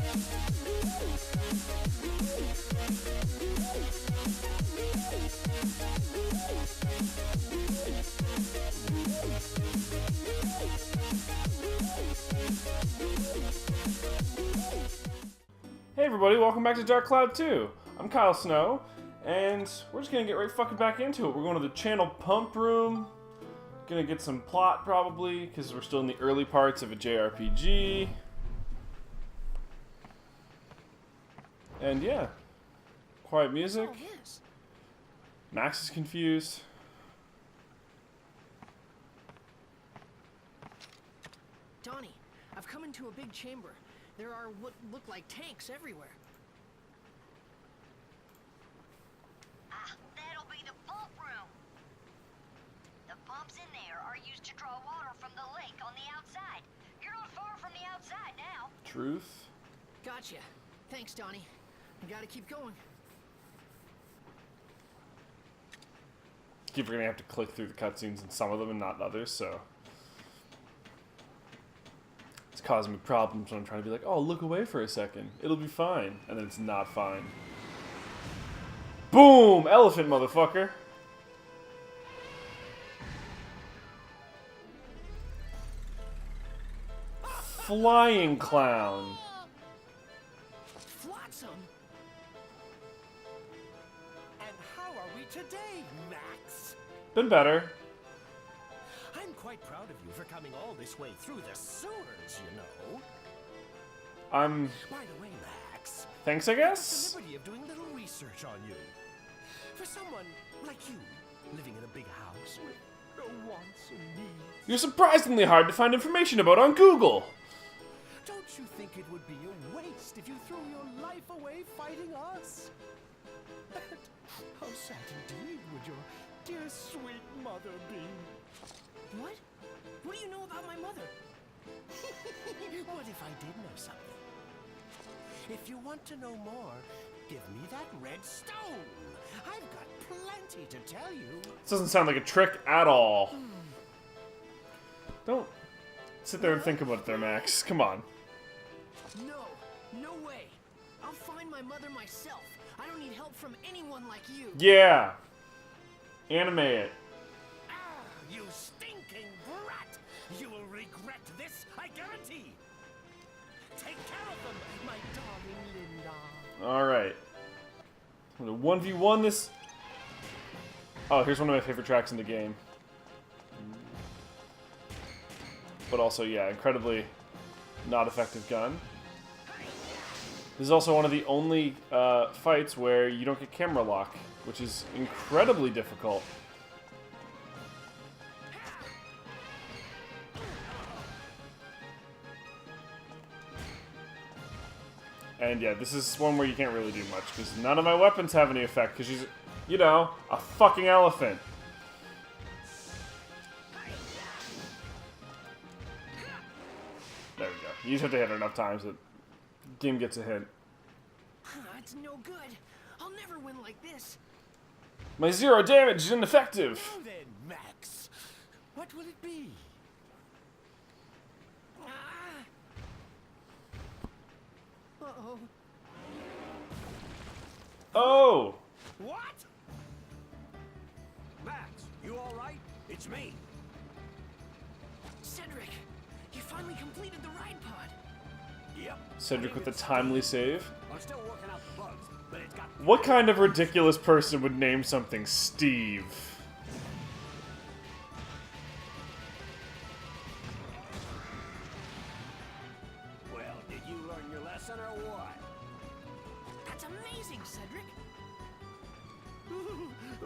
Hey everybody, welcome back to Dark Cloud 2. I'm Kyle Snow, and we're just gonna get right fucking back into it. We're going to the channel pump room. Gonna get some plot probably, because we're still in the early parts of a JRPG. And yeah, quiet music. Max is confused. Donnie, I've come into a big chamber. There are what look like tanks everywhere. Ah, that'll be the pump room. The pumps in there are used to draw water from the lake on the outside. You're not far from the outside now. Truth. Gotcha. Thanks, Donnie. I gotta keep going. We're gonna have to click through the cutscenes in some of them and not others, so it's causing me problems when I'm trying to be like, oh, look away for a second. It'll be fine. And then it's not fine. Boom! Elephant, motherfucker. Flying clown. Flotsam! And how are we today, Max? Been better. I'm quite proud of you for coming all this way through the sewers, you know. By the way, Max, Thanks, I I took guess? the liberty of doing a little research on you. For someone like you, living in a big house with no wants and needs, You're surprisingly hard to find information about on Google. don't you think it would be a waste if you threw your life away fighting us? And how sad indeed would your dear sweet mother be? What? What do you know about my mother? What if I did know something? If you want to know more, give me that red stone. I've got plenty to tell you. This doesn't sound like a trick at all. Don't sit there and think about it there, Max. Come on. No way. I'll find my mother myself. I don't need help from anyone like you. Yeah. Anime it. Ah, you stinking brat! You will regret this, I guarantee. Take care of them, my darling Linda. Alright. I'm gonna 1v1 this. Oh, here's one of my favorite tracks in the game. But also, yeah, incredibly not effective gun. This is also one of the only fights where you don't get camera lock, which is incredibly difficult. And yeah, this is one where you can't really do much, because none of my weapons have any effect, because she's, you know, a fucking elephant. There we go. You just have to hit her enough times that the game gets a hit. It's no good. I'll never win like this. My 0 damage is ineffective. Now then, Max, what will it be? Ah. Uh-oh. Oh! What? Max, you all right? It's me. Cedric, you finally completed the ride pod. Yep. Cedric with a timely save. I'm still working out the bugs, but it's got... What kind of ridiculous person would name something Steve? Well, did you learn your lesson or what? That's amazing, Cedric.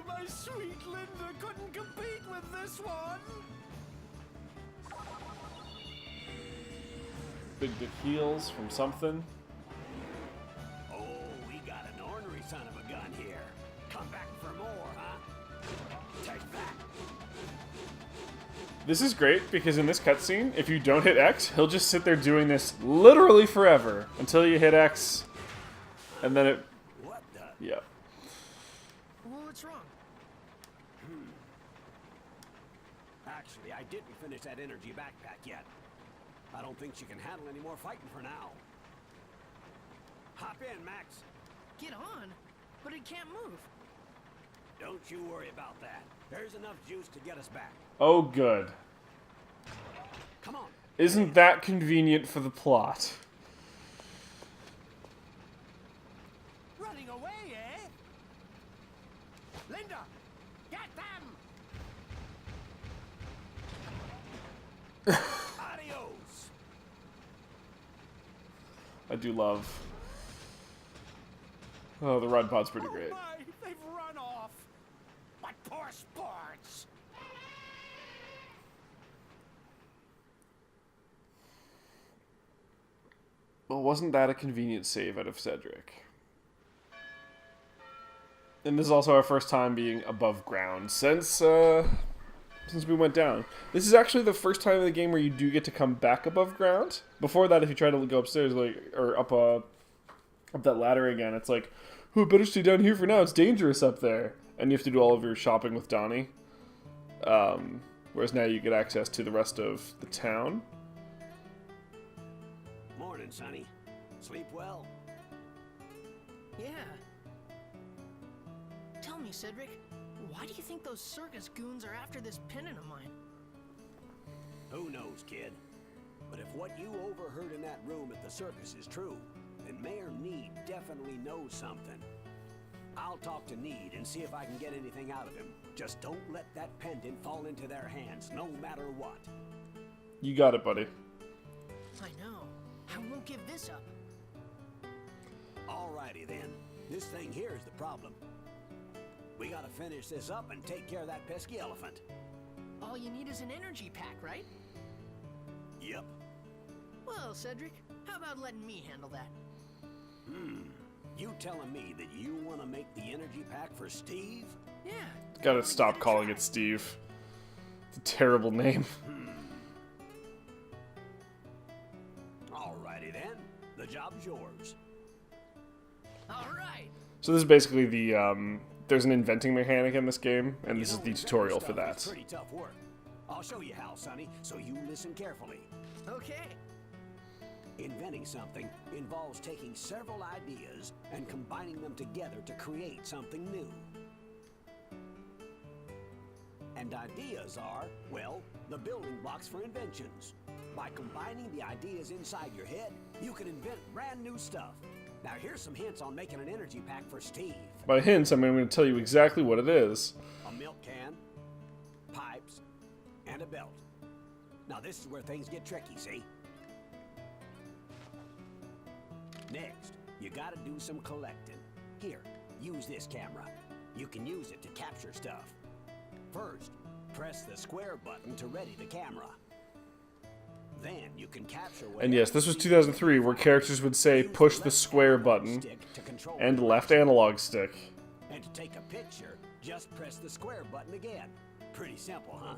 My sweet Linda couldn't compete with this one. Big heals from something. Oh, we got an ornery son of a gun here. Come back for more, huh? Take that. This is great because in this cutscene, if you don't hit X, he'll just sit there doing this literally forever until you hit X, and then it. What the? Yeah. Well, what's wrong? Actually, I didn't finish that energy backpack yet. I don't think she can handle any more fighting for now. Hop in, Max. Get on? But it can't move. Don't you worry about that. There's enough juice to get us back. Oh, good. Come on. Isn't that convenient for the plot? Running away, eh? Linda, get them! Adios! I do love. Oh, the rod pod's pretty great. Oh my, they've run off. My poor sports. Well, wasn't that a convenient save out of Cedric? And this is also our first time being above ground since we went down. This is actually the first time in the game where you do get to come back above ground. Before that, if you try to go upstairs, or up that ladder again, it's like, oh, better stay down here for now. It's dangerous up there, and you have to do all of your shopping with Donnie. Whereas now you get access to the rest of the town. Morning, Sonny. Sleep well? Yeah. Tell me, Cedric, why do you think those circus goons are after this pendant of mine? Who knows, kid? But if what you overheard in that room at the circus is true, then Mayor Need definitely knows something. I'll talk to Need and see if I can get anything out of him. Just don't let that pendant fall into their hands, no matter what. You got it, buddy. I know. I won't give this up. Alrighty then. This thing here is the problem. We gotta finish this up and take care of that pesky elephant. All you need is an energy pack, right? Yep. Well, Cedric, how about letting me handle that? You telling me that you want to make the energy pack for Steve? Yeah. Gotta stop calling it Steve. It's a terrible name. Alrighty then. The job's yours. All right. So this is basically the, there's an inventing mechanic in this game, and this is the inventing tutorial for stuff that. is pretty tough work. I'll show you how, Sonny, so you listen carefully. Okay. Inventing something involves taking several ideas and combining them together to create something new. And ideas are, well, the building blocks for inventions. By combining the ideas inside your head, you can invent brand new stuff. Now here's some hints on making an energy pack for Steve. By hints, I'm going to tell you exactly what it is. A milk can, pipes, and a belt. Now this is where things get tricky, see? Next, you gotta do some collecting. Here, use this camera. You can use it to capture stuff. First, press the square button to ready the camera. Then you can capture whatever. And yes, this was 2003, where characters would say, push the square button and left analog stick. And to take a picture, just press the square button again. Pretty simple, huh?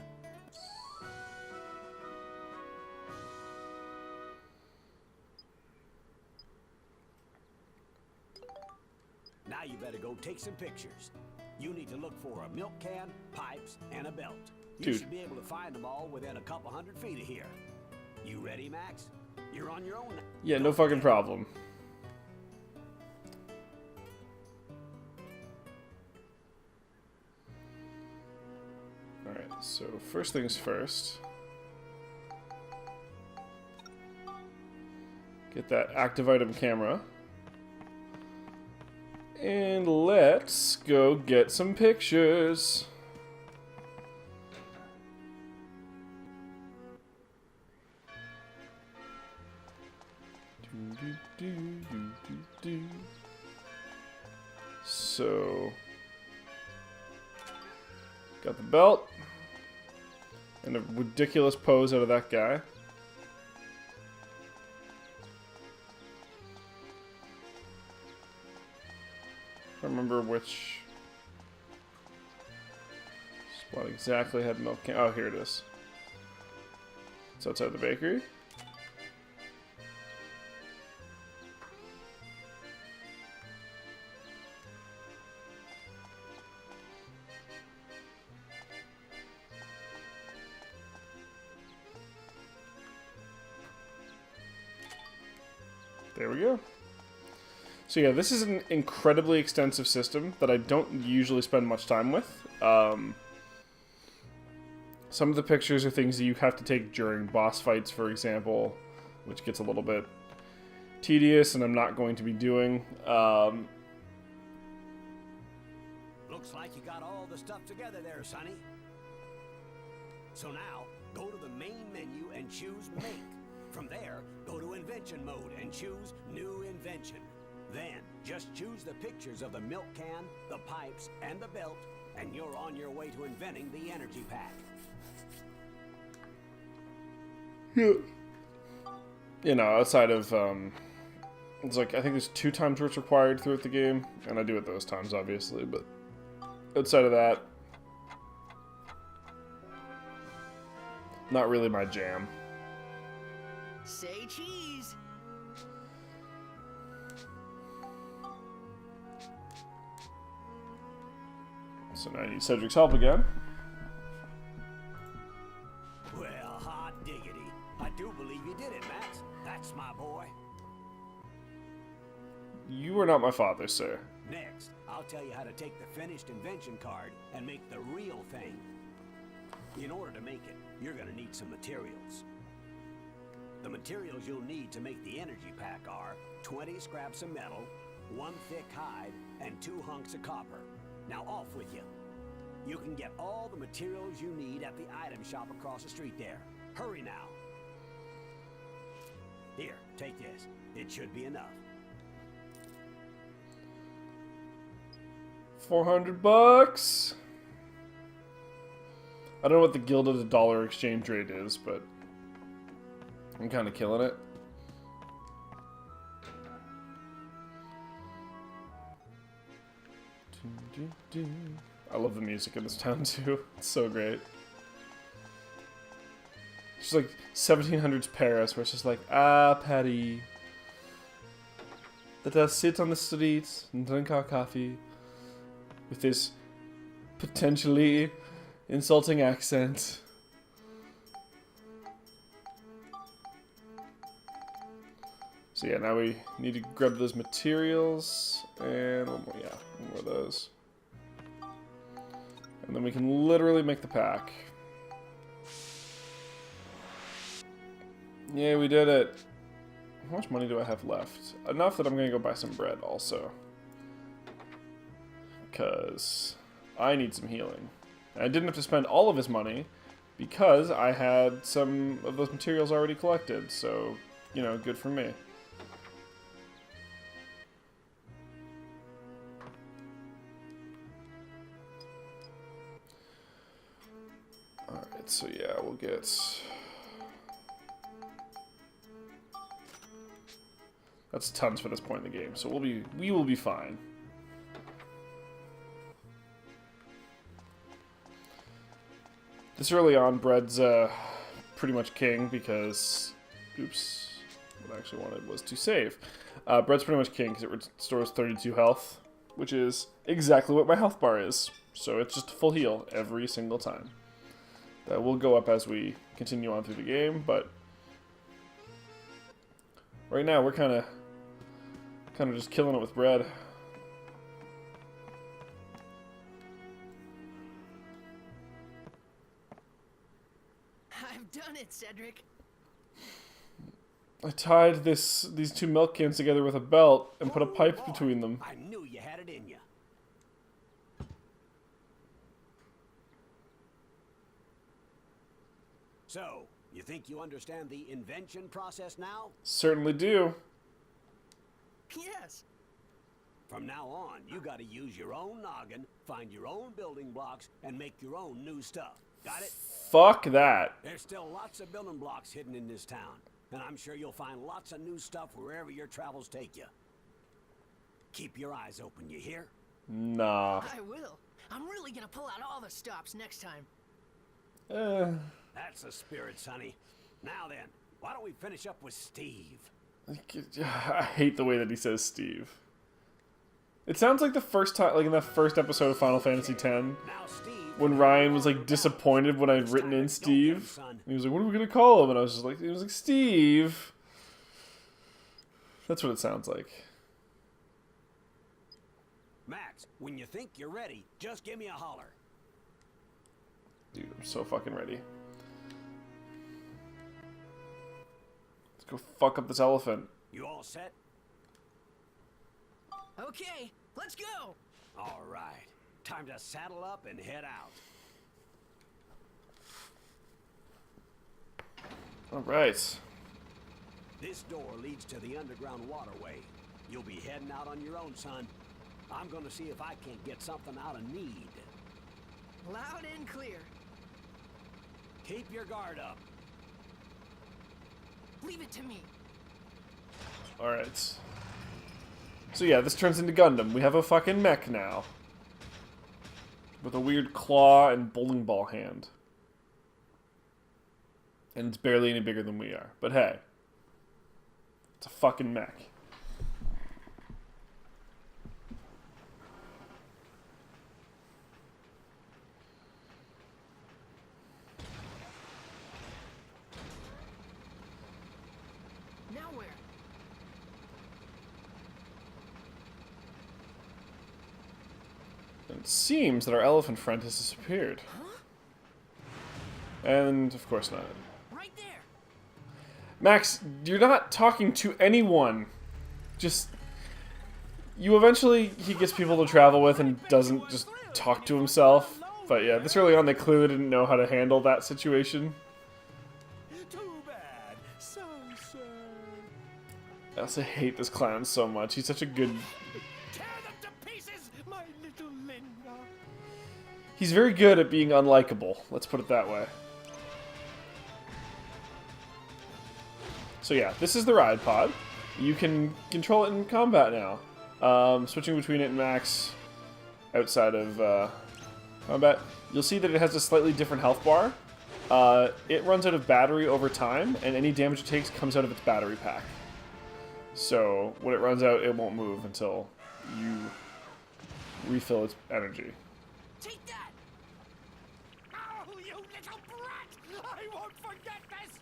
Now you better go take some pictures. You need to look for a milk can, pipes, and a belt. You Dude. should be able to find them all within a couple hundred feet of here. You ready, Max? You're on your own. Yeah, no fucking problem. Alright, so first things first. Get that active item camera. And let's go get some pictures. So, got the belt and a ridiculous pose out of that guy. I remember which spot exactly had milk can. Oh, here it is. It's outside the bakery. There we go. So yeah, this is an incredibly extensive system that I don't usually spend much time with. Some of the pictures are things that you have to take during boss fights, for example, which gets a little bit tedious, and I'm not going to be doing. Looks like you got all the stuff together there, Sonny. So now, go to the main menu and choose Make. From there, go to Invention mode and choose New Invention. Then, just choose the pictures of the milk can, the pipes, and the belt, and you're on your way to inventing the energy pack. You know, outside of, it's like, I think there's 2 times where it's required throughout the game, and I do it those times, obviously, but outside of that, not really my jam. Say cheese. So now I need Cedric's help again. Well, hot diggity. I do believe you did it, Max. That's my boy. You are not my father, sir. Next, I'll tell you how to take the finished invention card and make the real thing. In order to make it, you're gonna need some materials. The materials you'll need to make the energy pack are 20 scraps of metal, 1 thick hide, and 2 hunks of copper. Now off with you. You can get all the materials you need at the item shop across the street there. Hurry now. Here, take this. It should be enough. $400. I don't know what the Guild to dollar exchange rate is, but I'm kind of killing it. I love the music in this town too. It's so great. It's just like 1700s Paris, where it's just like, ah, Patty. Let us sit on the streets and drink our coffee with this potentially insulting accent. So yeah, now we need to grab those materials and one more, yeah, one more of those. And then we can literally make the pack. Yeah, we did it. How much money do I have left? Enough that I'm gonna go buy some bread also. Because I need some healing. I didn't have to spend all of his money because I had some of those materials already collected. So, you know, good for me. Alright, so yeah, we'll get... That's tons for this point in the game, so we will be fine. This early on, Bread's pretty much king because... Oops. What I actually wanted was to save. Bread's pretty much king because it restores 32 health, which is exactly what my health bar is. So it's just a full heal every single time. That will go up as we continue on through the game, but... Right now, we're kind of just killing it with Bread. I've done it, Cedric. I tied these 2 milk cans together with a belt and put a pipe between them. I knew you had it in you. So, you think you understand the invention process now? Certainly do. Yes. From now on, you gotta use your own noggin, find your own building blocks, and make your own new stuff. Got it? Fuck that. There's still lots of building blocks hidden in this town, and I'm sure you'll find lots of new stuff wherever your travels take you. Keep your eyes open, you hear? Nah. I will. I'm really gonna pull out all the stops next time. That's the spirit, Sonny. Now then, why don't we finish up with Steve? I hate the way that he says Steve. It sounds like the first time, like in that first episode of Final Fantasy X, Now, Steve, when Ryan was like disappointed when I'd written in Steve. And he was like, what are we gonna call him? And I was just like, he was like, Steve. That's what it sounds like. Max, when you think you're ready, just give me a holler. Dude, I'm so fucking ready. Let's go fuck up this elephant. You all set? Okay, let's go. All right. Time to saddle up and head out. All right. This door leads to the underground waterway. You'll be heading out on your own, son. I'm gonna see if I can't get something out of Need. Loud and clear. Keep your guard up. Leave it to me. All right. So yeah, this turns into Gundam. We have a fucking mech now. With a weird claw and bowling ball hand. And it's barely any bigger than we are. But hey. It's a fucking mech. Now where? It seems that our elephant friend has disappeared. Huh? And of course not. Right there. Max, you're not talking to anyone. Just... You eventually, he gets people to travel with and doesn't just talk to himself. But yeah, this early on they clearly didn't know how to handle that situation. Too bad. So sad. I also hate this clown so much. He's such a good... Tear them to pieces, my little Linda. He's very good at being unlikable. Let's put it that way. So yeah, this is the ride pod. You can control it in combat now. Switching between it and Max outside of combat. You'll see that it has a slightly different health bar. It runs out of battery over time, and any damage it takes comes out of its battery pack. So when it runs out, it won't move until you refill its energy. Take that. Oh, you little brat! I won't forget this!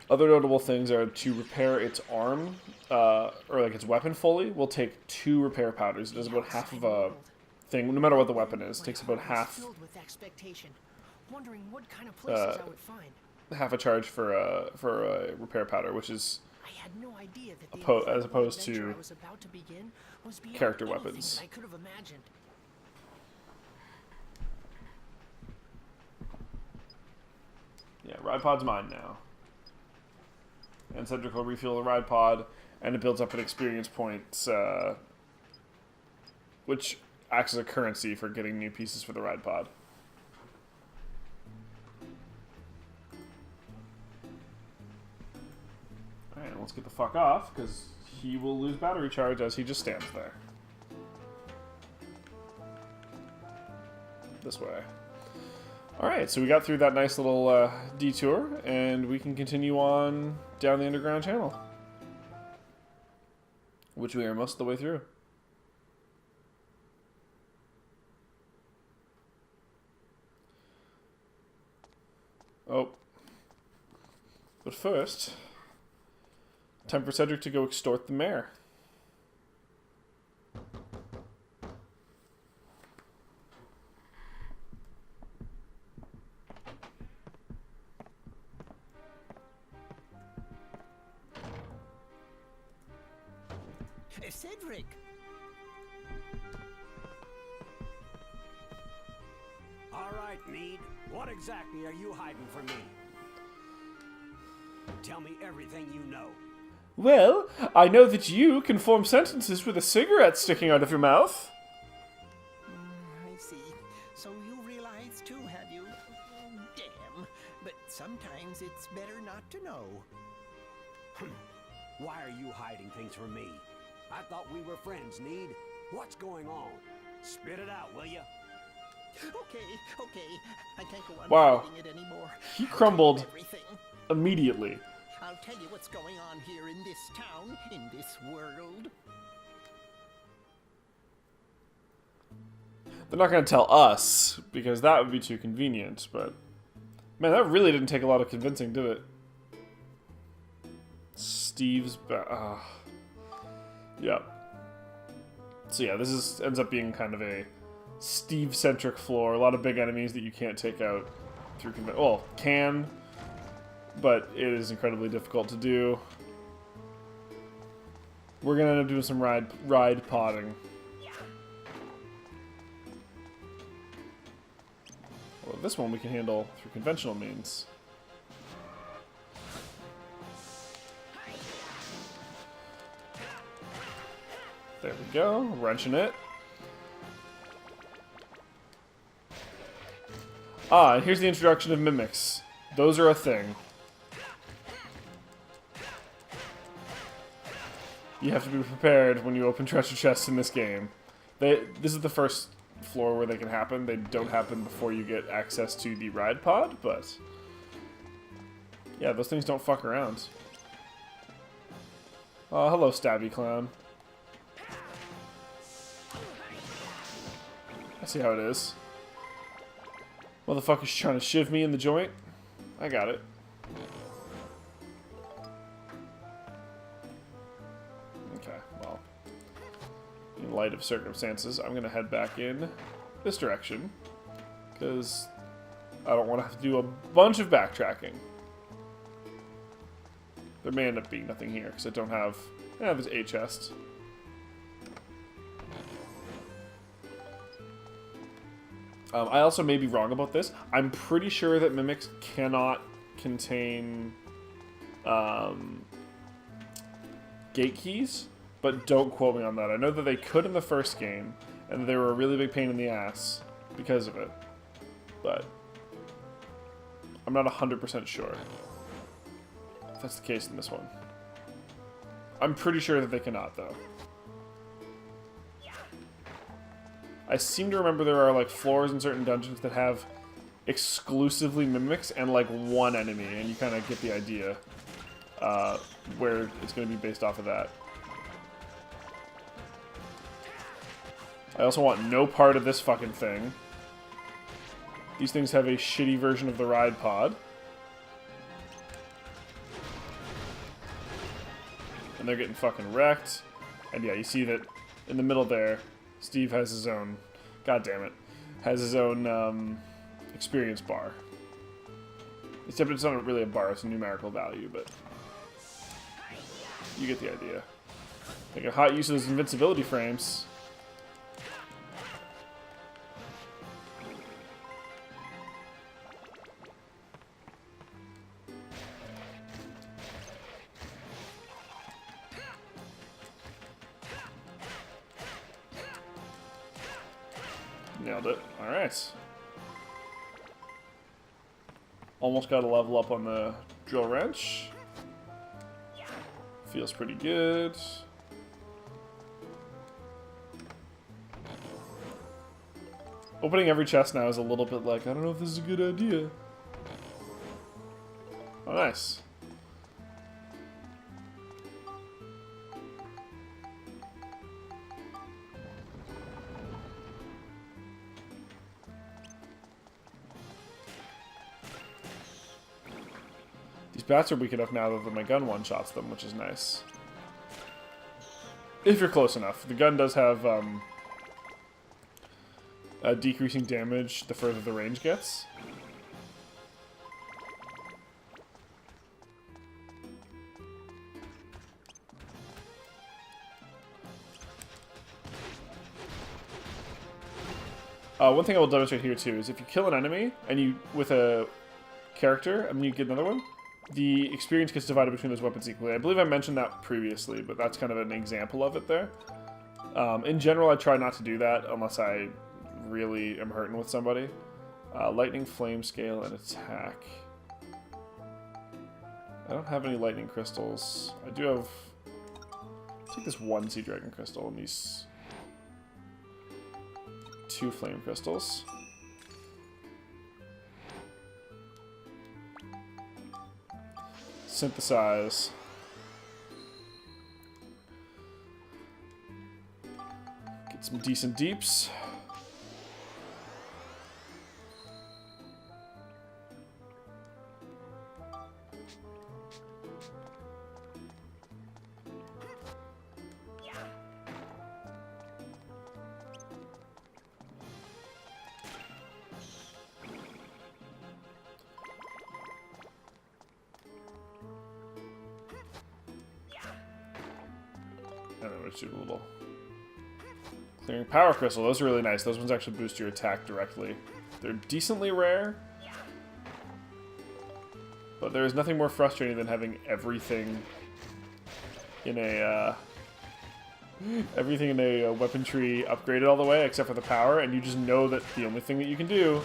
Other notable things are to repair its arm, or like its weapon fully, will take 2 repair powders. It does about half of a thing, no matter what the weapon is. It takes about half... Filled with expectation, wondering what kind of places I would find. half a charge for a repair powder, which is I had no idea that as opposed to adventure I was about to begin was beyond character anything weapons. that I could have imagined. Yeah, ride pod's mine now. And Cedric will refuel the ride pod, and it builds up an experience points, which acts as a currency for getting new pieces for the ride pod. Alright, let's get the fuck off, because he will lose battery charge as he just stands there. This way. Alright, so we got through that nice little detour, and we can continue on down the underground channel. Which we are most of the way through. Oh. But first, time for Cedric to go extort the mayor. Cedric! All right, Need. What exactly are you hiding from me? Tell me everything you know. Well, I know that you can form sentences with a cigarette sticking out of your mouth. I see. So you realize too, have you? Damn. But sometimes it's better not to know. Why are you hiding things from me? I thought we were friends, Need. What's going on? Spit it out, will you? Okay. I can't go on Wow. hiding it anymore. He I'll tell you crumbled everything. immediately. I'll tell you what's going on here in this town, in this world. They're not going to tell us, because that would be too convenient, but... Man, that really didn't take a lot of convincing, did it? Steve's... Yep. So yeah, this ends up being kind of a Steve-centric floor. A lot of big enemies that you can't take out through well, can, but it is incredibly difficult to do. We're gonna end up doing some ride potting. Well, this one we can handle through conventional means. There we go, wrenching it. Ah, and here's the introduction of mimics. Those are a thing. You have to be prepared when you open treasure chests in this game. This is the first floor where they can happen. They don't happen before you get access to the ride pod, but yeah, those things don't fuck around. Oh, hello, stabby clown. I see how it is. Motherfucker's trying to shiv me in the joint. I got it. Okay, well, in light of circumstances, I'm gonna head back in this direction because I don't want to have to do a bunch of backtracking. There may end up being nothing here because I don't have. Yeah, there's a chest. I also may be wrong about this. I'm pretty sure that mimics cannot contain gate keys, but don't quote me on that. I know that they could in the first game, and they were a really big pain in the ass because of it, but I'm not 100% sure if that's the case in this one. I'm pretty sure that they cannot, though. I seem to remember there are like floors in certain dungeons that have exclusively mimics and like one enemy, and you kind of get the idea where it's going to be based off of that. I also want no part of this fucking thing. These things have a shitty version of the ride pod. And they're getting fucking wrecked. And yeah, you see that in the middle there, Steve has his own, god damn it, has his own experience bar. Except it's not really a bar, it's a numerical value, but you get the idea. Like a hot use of those invincibility frames. Nailed it. Alright. Almost got a level up on the drill wrench. Feels pretty good. Opening every chest now is a little bit like, I don't know if this is a good idea. Oh, nice. These bats are weak enough now that my gun one-shots them, which is nice. If you're close enough. The gun does have decreasing damage the further the range gets. One thing I will demonstrate here too is if you kill an enemy and you with a character and you get another one, the experience gets divided between those weapons equally. I believe I mentioned that previously, but that's kind of an example of it there. In general, I try not to do that unless I really am hurting with somebody. Lightning, flame scale, and attack. I don't have any lightning crystals. I do have... I'll take this one sea dragon crystal and these 2 flame crystals. Synthesize. Get some decent deeps. And then we shoot a little. Clearing power crystal. Those are really nice. Those ones actually boost your attack directly. They're decently rare. But there is nothing more frustrating than having everything in a weapon tree upgraded all the way except for the power, and you just know that the only thing that you can do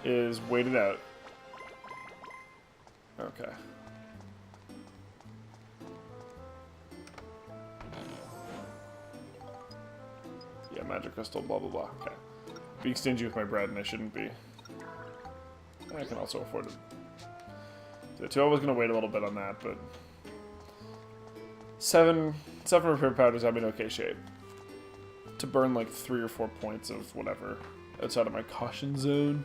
is wait it out. Okay. Yeah, magic crystal, blah blah blah. Okay. Being stingy with my bread, and I shouldn't be. I can also afford it. So I was gonna wait a little bit on that, but 7 repair powders, I'm in okay shape. To burn like 3 or 4 points of whatever outside of my caution zone.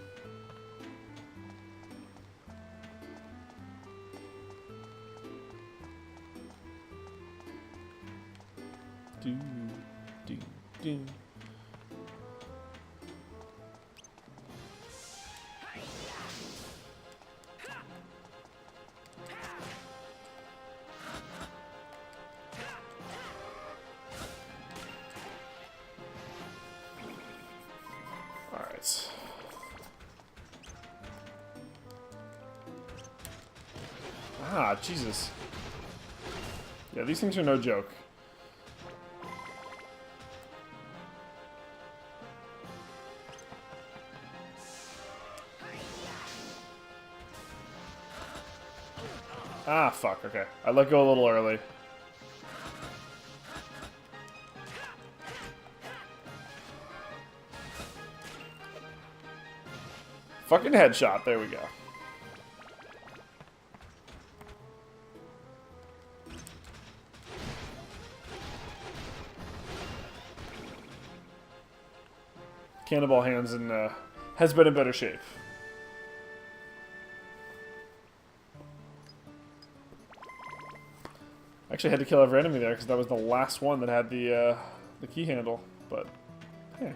Do, do, do. Alright. Ah, Jesus. Yeah, these things are no joke. Ah, fuck, okay. I let go a little early. Fucking headshot, there we go. Cannonball Hands has been in better shape. Actually had to kill every enemy there because that was the last one that had the key handle, but hey.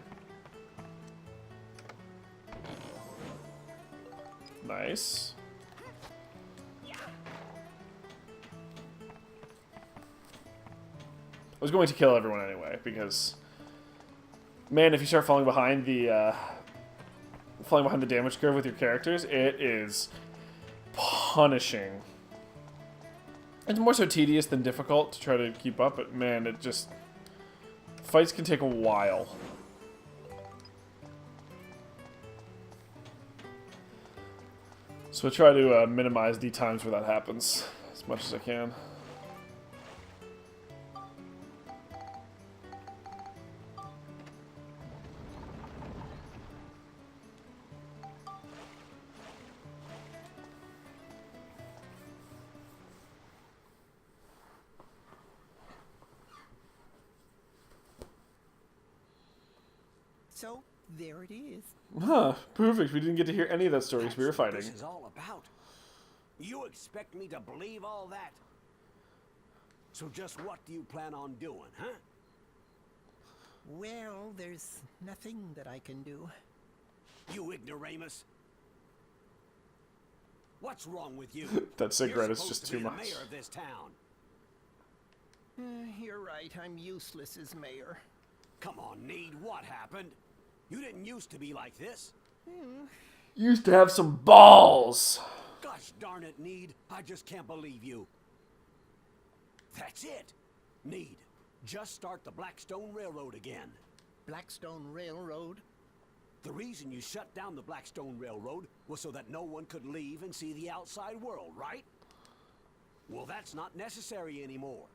Nice. I was going to kill everyone anyway because, man, if you start falling behind the damage curve with your characters, it is punishing. It's more so tedious than difficult to try to keep up, but man, it just... Fights can take a while. So I try to minimize the times where that happens as much as I can. So, there it is. Huh, perfect. We didn't get to hear any of that story because we were That's what fighting. this is all about. You expect me to believe all that? So just what do you plan on doing, huh? Well, there's nothing that I can do. You ignoramus. What's wrong with you? That cigarette You're is supposed just to too be the much. mayor of this town. You're right, I'm useless as mayor. Come on, Need, what happened? You didn't used to be like this. Used to have some balls. Gosh darn it, Need. I just can't believe you. That's it. Need, just start the Blackstone Railroad again. Blackstone Railroad? The reason you shut down the Blackstone Railroad was so that no one could leave and see the outside world, right? Well, that's not necessary anymore.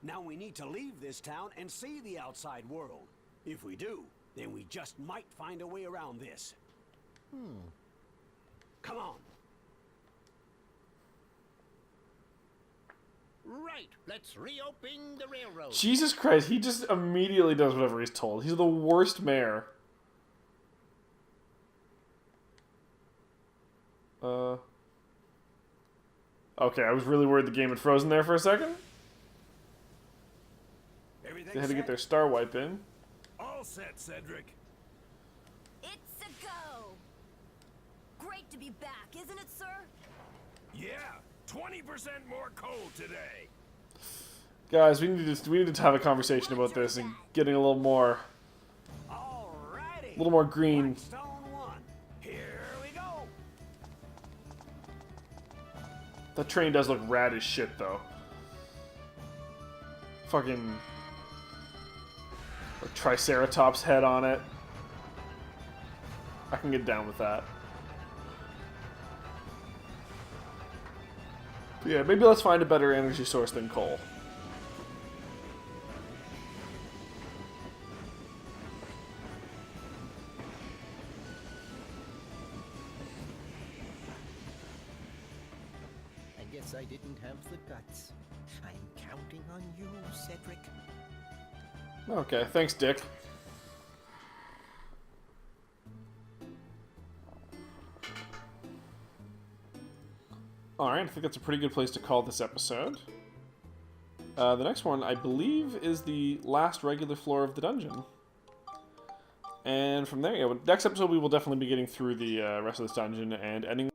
Now we need to leave this town and see the outside world. If we do, then we just might find a way around this. Come on. Right, let's reopen the railroad. Jesus Christ, he just immediately does whatever he's told. He's the worst mayor. Okay, I was really worried the game had frozen there for a second. Everything They had to get set? their star wipe in. All set, Cedric. It's a go! Great to be back, isn't it, sir? Yeah, 20% more coal today. Guys, we need to have a conversation about this and getting a little more green. Stone one. Here we go. That train does look rad as shit, though. Fucking a Triceratops head on it. I can get down with that. But yeah, maybe let's find a better energy source than coal. I guess I didn't have the guts. I'm counting on you, Cedric. Okay, thanks, Dick. Alright, I think that's a pretty good place to call this episode. The next one, I believe, is the last regular floor of the dungeon. And from there, yeah, next episode we will definitely be getting through the rest of this dungeon and ending